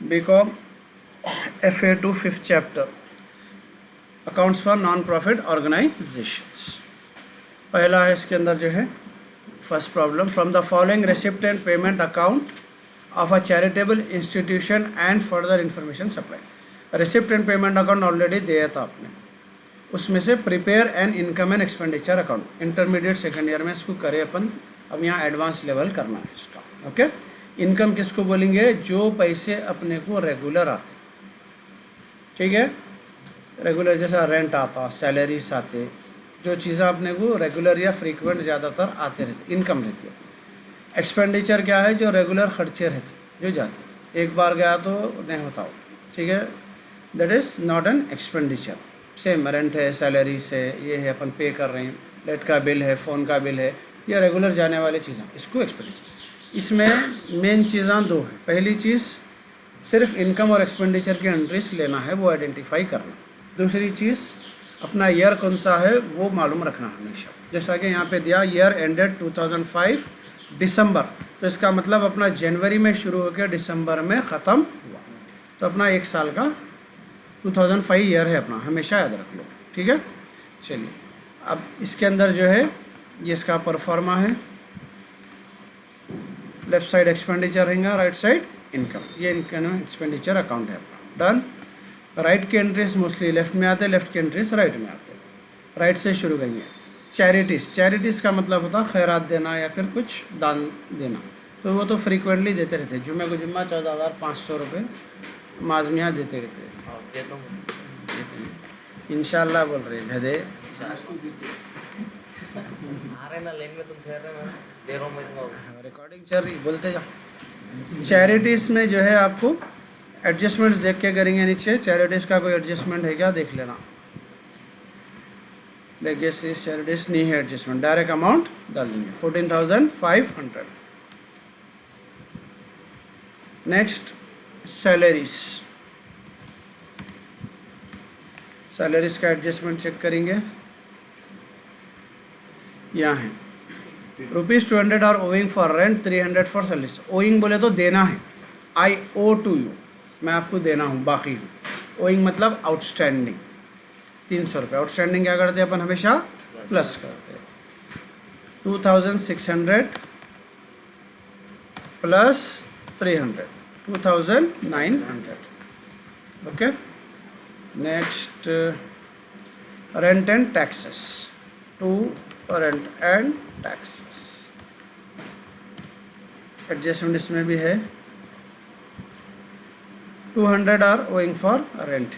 BCom FA2 5th chapter accounts for non profit organisations. पहला है इसके अंदर जो है first problem, from the following receipt and payment account of a charitable institution and further information supply. Receipt and payment account already दिया था आपने, उसमें से prepare and income and expenditure account intermediate second year में इसको करे अपन, अब यहाँ एडवांस लेवल करना है इसका। ओके, इनकम किसको बोलेंगे? जो पैसे अपने को रेगुलर आते, ठीक है, रेगुलर जैसा रेंट आता, सैलरीज आते, जो चीज़ें अपने को रेगुलर या फ्रीक्वेंट ज़्यादातर आते रहते, इनकम रहती है। एक्सपेंडिचर क्या है? जो रेगुलर खर्चे रहते, जो जाते, एक बार गया तो नहीं होता हो, ठीक है, that is not an expenditure. Same rent है, सैलरीज है, ये है अपन पे कर रहे हैं, लाइट का बिल है, फ़ोन का बिल है, ये रेगुलर जाने वाली चीज़ें, इसको एक्सपेंडिचर। इसमें मेन चीज़ें दो है। पहली चीज़ सिर्फ इनकम और एक्सपेंडिचर की एंट्रीज लेना है, वो आइडेंटिफाई करना। दूसरी चीज़ अपना ईयर कौन सा है वो मालूम रखना हमेशा। जैसा कि यहाँ पे दिया ईयर एंडेड 2005 दिसंबर, तो इसका मतलब अपना जनवरी में शुरू होकर दिसंबर में ख़त्म हुआ, तो अपना एक साल का 2005 ईयर है अपना, हमेशा याद रख लो, ठीक है। चलिए अब इसके अंदर जो है ये इसका परफॉर्मा है, लेफ्ट साइड एक्सपेंडिचर रहेगा, राइट साइड इनकम, ये इनकम एक्सपेंडिचर अकाउंट है अपना। डन। राइट के एंट्रीज मोस्टली लेफ्ट में आते हैं, लेफ्ट के एंट्रीज राइट में आते हैं। राइट से शुरू करेंगे। चैरिटीज़, चैरिटीज़ का मतलब होता है खैरात देना या फिर कुछ दान देना, तो वो तो फ्रीक्वेंटली देते रहते हैं। जुम्मे को जुम्मा 14,500 रुपये माजमिया देते रहते हैं, इंशाल्लाह बोल रहे गधे। रिकॉर्डिंग चल रही, बोलते जा। चैरिटीज़ में जो है आपको एडजस्टमेंट्स देख के करेंगे। नीचे चैरिटीज़ का कोई एडजस्टमेंट है क्या देख लेना, लेगेसी चैरिटीज़ नहीं है एडजस्टमेंट, डायरेक्ट अमाउंट डाल देंगे 14,500। नेक्स्ट सैलरीज, सैलरीज का एडजस्टमेंट चेक करेंगे, यहाँ है ₹200 are owing for rent, 300 for salaries. Owing बोले तो देना है, आई ओ टू यू, मैं आपको देना हूँ, बाकी हूँ। ओइंग मतलब आउटस्टैंडिंग, 300 रुपये। आउटस्टैंडिंग क्या करते हैं अपन? हमेशा प्लस करते हैं। 2,600 plus 300, 2,900। Okay. Next rent and taxes, to rent and taxes adjustment इसमें भी है। 200 आर ओइंग फॉर रेंट,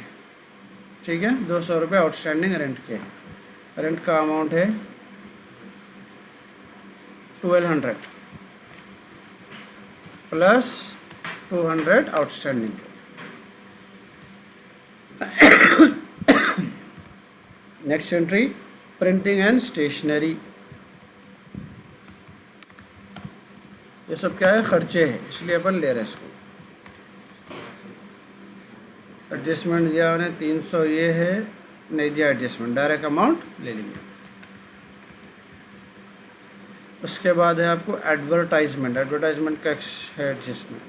ठीक है, 200 रुपये आउटस्टैंडिंग रेंट के। रेंट का अमाउंट है 1,200 प्लस 200 आउटस्टैंडिंग के। Next entry printing and stationery, ये सब क्या है? खर्चे हैं, इसलिए अपन ले रहे हैं इसको। एडजस्टमेंट दिया उन्हें 300, ये है, नहीं दिया एडजस्टमेंट, डायरेक्ट अमाउंट ले लेंगे। उसके बाद है आपको एडवर्टाइजमेंट, एडवर्टाइजमेंट का है एडजस्टमेंट,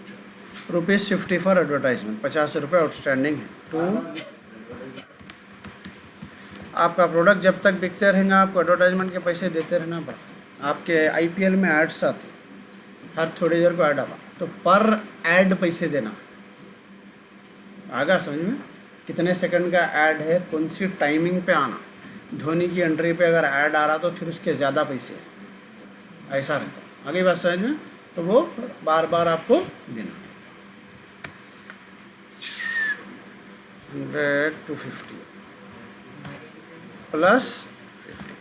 ₹50 फॉर एडवर्टाइजमेंट, 50 रुपये आउटस्टैंडिंग है। तो आपका प्रोडक्ट जब तक बिकते रहेंगे आपको एडवर्टाइजमेंट के पैसे देते रहना पड़ता। आपके IPL में एड्स आते, हर थोड़ी देर को ऐड आवा, तो पर ऐड पैसे देना। आगा समझ में? कितने सेकंड का ऐड है, कौन सी टाइमिंग पे आना, धोनी की एंट्री पे अगर ऐड आ रहा तो फिर उसके ज़्यादा पैसे, ऐसा रहता। आगे बात समझ में? तो वो बार बार आपको देना। 100 to 50 प्लस 50,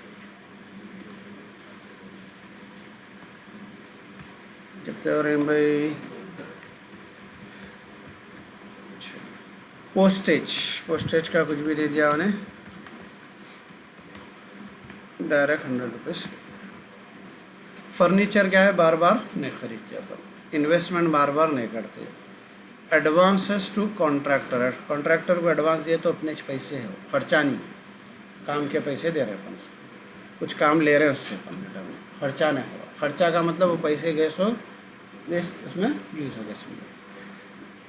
कितने हो रहे हैं भाई? पोस्टेज, पोस्टेज का कुछ भी दे दिया उन्हें, डायरेक्ट 100 रुपीज़। फर्नीचर क्या है? बार बार नहीं खरीदते अपन, इन्वेस्टमेंट बार बार नहीं करते। एडवांसेस टू कॉन्ट्रैक्टर, कॉन्ट्रैक्टर को एडवांस दिए तो अपने पैसे है, खर्चा नहीं, काम के पैसे दे रहे अपन, कुछ काम ले रहे हैं उससे अपन, खर्चा नहीं हो। खर्चा का मतलब वो पैसे गए सो उसमें यूज़ हो गए।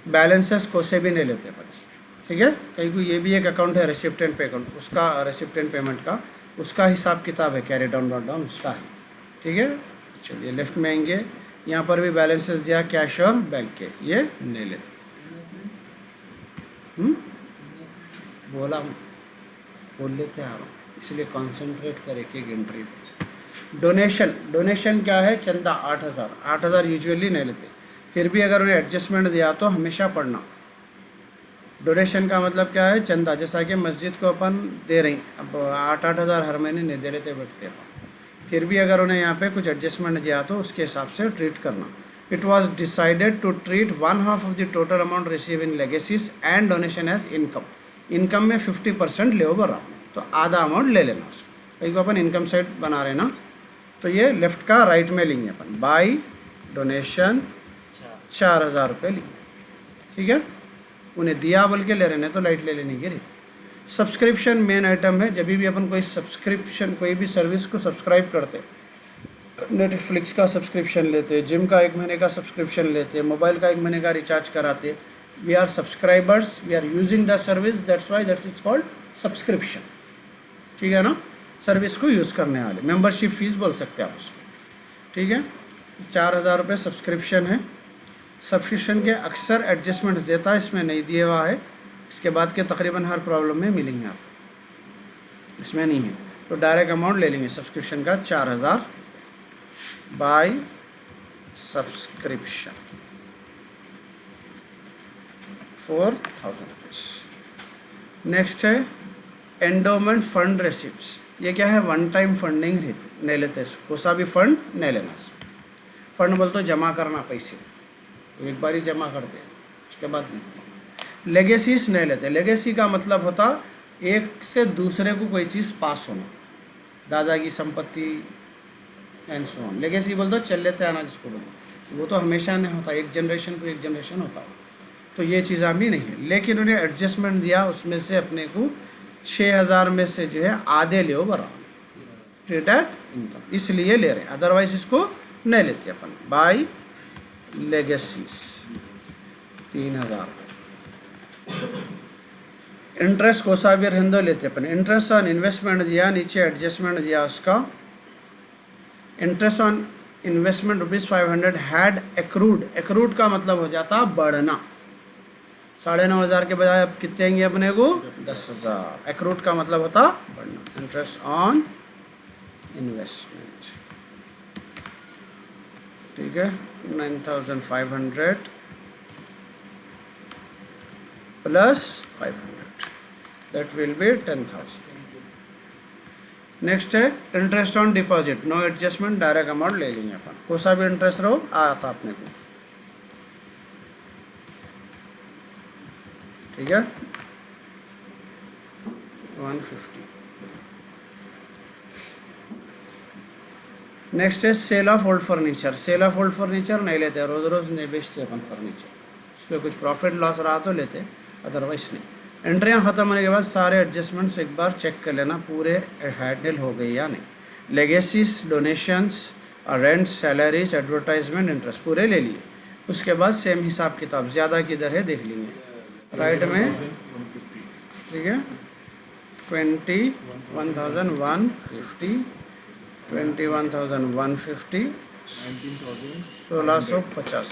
बैलेंसेस को से भी नहीं लेते अपन, ठीक है। कहीं को ये भी एक अकाउंट है रेसिप्टेंट पे अकाउंट, उसका रेसिप्टेंट पेमेंट का उसका हिसाब किताब है, कैरी डाउन नोट डाउन उसका है, ठीक है। चलिए लेफ्ट में आएंगे, यहाँ पर भी बैलेंसेस दिया कैश और बैंक के, ये नहीं लेते। बोला बोल लेते हैं आप, इसलिए कंसंट्रेट कर एक एक एंट्री पे। डोनेशन, डोनेशन क्या है, चंदा 8,000, 8,000 यूजुअली नहीं लेते, फिर भी अगर उन्हें एडजस्टमेंट दिया तो हमेशा पढ़ना। डोनेशन का मतलब क्या है, चंदा, जैसा कि मस्जिद को अपन दे रही, अब 8,000 हर महीने नहीं दे रहे थे बैठते हैं, फिर भी अगर उन्हें यहाँ पे कुछ एडजस्टमेंट दिया तो उसके हिसाब से ट्रीट करना। It was decided to treat 1/2 of the total amount receive in legacies and donation as income. Income में 50% ले ओवर रहा, तो आधा अमाउंट ले लेना उसको। कहीं को अपन इनकम साइड बना रहे ना, तो ये लेफ्ट का राइट में लेंगे अपन, बाई डोनेशन 4,000 रुपये लेंगे, ठीक है। उन्हें दिया बोल के ले रहे हैं तो लाइट ले लेने की रे। सब्सक्रिप्शन मेन आइटम है, जब भी अपन कोई सब्सक्रिप्शन कोई भी सर्विस को सब्सक्राइब करते, नेटफ्लिक्स का सब्सक्रिप्शन लेते, जिम का 1 महीने का सब्सक्रिप्शन लेते, मोबाइल का 1 महीने का रिचार्ज कराते, we are subscribers, we are using the service, that's why that is called subscription, ठीक है ना। सर्विस को यूज़ करने वाले, मेंबरशिप फीस बोल सकते हैं आप उसको, ठीक है। 4,000 रुपये सब्सक्रिप्शन है। सब्सक्रिप्शन के अक्सर एडजस्टमेंट्स देता है, इसमें नहीं दिया हुआ है, इसके बाद के तकरीबन हर प्रॉब्लम में मिलेंगे आप, इसमें नहीं है। तो डायरेक्ट अमाउंट ले लेंगे सब्सक्रिप्शन का 4,000 बाय सब्सक्रिप्शन 4,000 रुपीज़। नेक्स्ट है एंडोमेंट फंड रेसिप्ट्स, ये क्या है, वन टाइम फंडिंग रहती, नहीं लेते इसको, सा भी फंड नहीं लेना। फंड बोलते तो जमा करना पैसे, एक बार ही जमा करते हैं उसके बाद नहीं। लेगेसीज नहीं लेते, लेगेसी का मतलब होता एक से दूसरे को कोई चीज़ पास होना, दादा की संपत्ति एंड सो ऑन। लेगेसी बोलते चल लेते आना जिसको बोलते, वो तो हमेशा नहीं होता, एक जनरेशन टू एक जनरेशन होता, तो ये चीज़ अभी नहीं है। लेकिन उन्हें एडजस्टमेंट दिया, उसमें से अपने को 6,000 में से जो है आधे ले बराबर ट्रीट एट इनकम, इसलिए ले रहे हैं, अदरवाइज इसको नहीं लेते अपन। Bye legacies 3,000। इंटरेस्ट को सा भी रहने लेते अपन। इंटरेस्ट ऑन इन्वेस्टमेंट दिया, नीचे एडजस्टमेंट दिया उसका, interest on investment ₹500 had accrued. Accrued का मतलब हो जाता बढ़ना, 9,500 के बजाय अब कितने आएंगे अपने को, 10,000। एक्रूड का मतलब होता बढ़ना। इंटरेस्ट ऑन इन्वेस्टमेंट, ठीक है, 9,500 plus 500, that will be 10,000। Next है interest on deposit, no adjustment, direct amount ले लेंगे अपन, कोई सा भी इंटरेस्ट रहो आया था अपने को, ठीक है, 150। नेक्स्ट है sale of old furniture. Sale of old furniture नहीं लेते, रोज़ रोज़ नहीं बेचते अपन फर्नीचर, उसमें कुछ प्रॉफिट लॉस रहा तो लेते, अदरवाइज नहीं। एंट्रियाँ ख़त्म होने के बाद सारे एडजस्टमेंट्स एक बार चेक कर लेना पूरे हैंडल हो गई या नहीं। Legacies, donations, rent, salaries, advertisement, interest पूरे ले लिए। उसके बाद सेम हिसाब किताब, ज़्यादा किधर है देख लेंगे, राइट में, ठीक है, 21,150, 21,150, 1,650,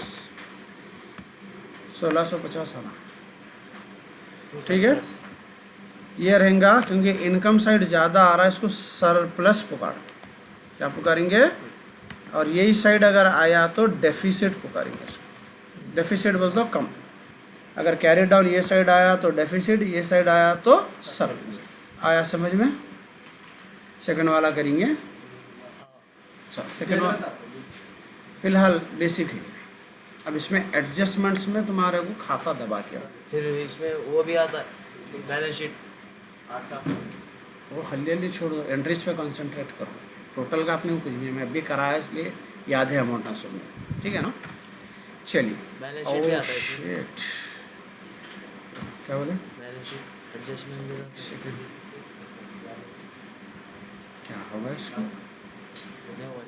1,650 आना, ठीक है। ये रहेगा क्योंकि इनकम साइड ज़्यादा आ रहा है, इसको सरप्लस पुकार, क्या पुकारेंगे, और यही साइड अगर आया तो डेफिसिट पुकारेंगे इसको। डेफिसिट बोल दो कम, अगर कैरी डाउन ये साइड आया तो डेफिसिट, ये साइड आया तो सरप्लस। आया समझ में? सेकंड वाला करेंगे। अच्छा सेकंड वाला फिलहाल बेसिक है। अब इसमें एडजस्टमेंट्स में तुम्हारे को खाता दबा के, फिर इसमें वो भी आता है बैलेंस शीट आता, वो हल्ली छोड़ो, एंट्रीज पे कंसंट्रेट करो। टोटल का आपने कुछ नहीं, मैं अभी कराया इसलिए याद है अमाउंट ना सुनने, ठीक है ना। चलिए बैलेंस शीट भी आता है इसमें। शिट, क्या बोले, बैलेंस शीट एडजस्टमेंट भी आता है। क्या होगा इसको, नहीं हुआ।